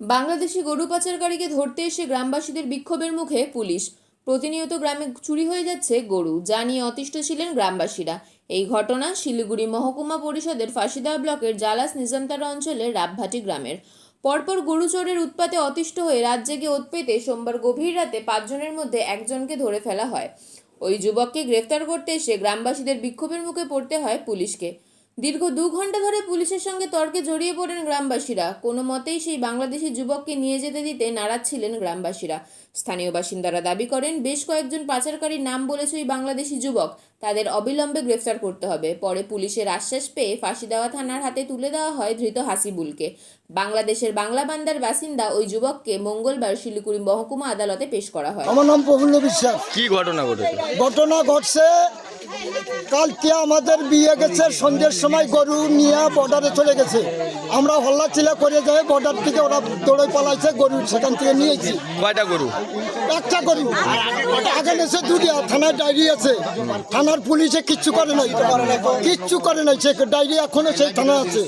বাংলাদেশি গরু পাচারকারীকে ধরতে এসে গ্রামবাসীদের বিক্ষোভের মুখে পুলিশ। প্রতিনিয়ত গ্রামে চুরি হয়ে যাচ্ছে গরু, যা নিয়ে অতিষ্ঠ ছিলেন গ্রামবাসীরা। এই ঘটনা শিলিগুড়ি মহকুমা পরিষদের ফাঁসিদহ ব্লকের জালাস নিজামতারা অঞ্চলের রাবভাটি গ্রামের। পরপর গরু চোরের উৎপাতে অতিষ্ঠ হয়ে রাত জেগে ওৎ পেতে সোমবার গভীর রাতে 5 জনের মধ্যে একজনকে ধরে ফেলা হয়। ওই যুবককে গ্রেফতার করতে এসে গ্রামবাসীদের বিক্ষোভের মুখে পড়তে হয় পুলিশকে। দীর্ঘ 2 ঘন্টা ধরে পুলিশের সঙ্গে তর্কে জড়িয়ে পড়েন গ্রামবাসীরা। কোনো মতেই সেই বাংলাদেশি যুবককে নিয়ে যেতে দিতে নারাজ ছিলেন গ্রামবাসীরা। স্থানীয় বাসিন্দারা দাবি করেন, বেশ কয়েকজন পাচারকারীর নাম বলেছে ওই বাংলাদেশি যুবক, তাদের অবিলম্বে গ্রেফতার করতে হবে। পরে পুলিশের আশ্বাস পেয়ে ফাঁসিদেওয়া থানার হাতে তুলে দেওয়া হয় ধৃত হাসিবুলকে। বাংলাদেশের বাংলাবান্ধার বাসিন্দা ওই যুবককে মঙ্গলবার শিলিগুড়ি মহকুমা আদালতে পেশ করা হয়। আমার নাম প্রফুল্ল বিশ্বাস। কি ঘটনা ঘটেছে? ঘটনা ঘটছে কালকে আমাদের বিয়ে গেছে, সন্ধ্যের সময় গরু নিয়ে বর্ডারে চলে গেছে। আমরা হল্লা চিল্লা করে যাই, বর্ডার থেকে ওরা দৌড়ে পালাইছে, গরু সেখান থেকে নিয়েছি। কয়টা গরু? একটা গরু আগে এসে দুটিয়া থানায় ডায়েরি আছে, থানার পুলিশে কিচ্ছু করে নাই, কিচ্ছু করে নাই। সে ডায়েরি এখনো সেই থানা আছে।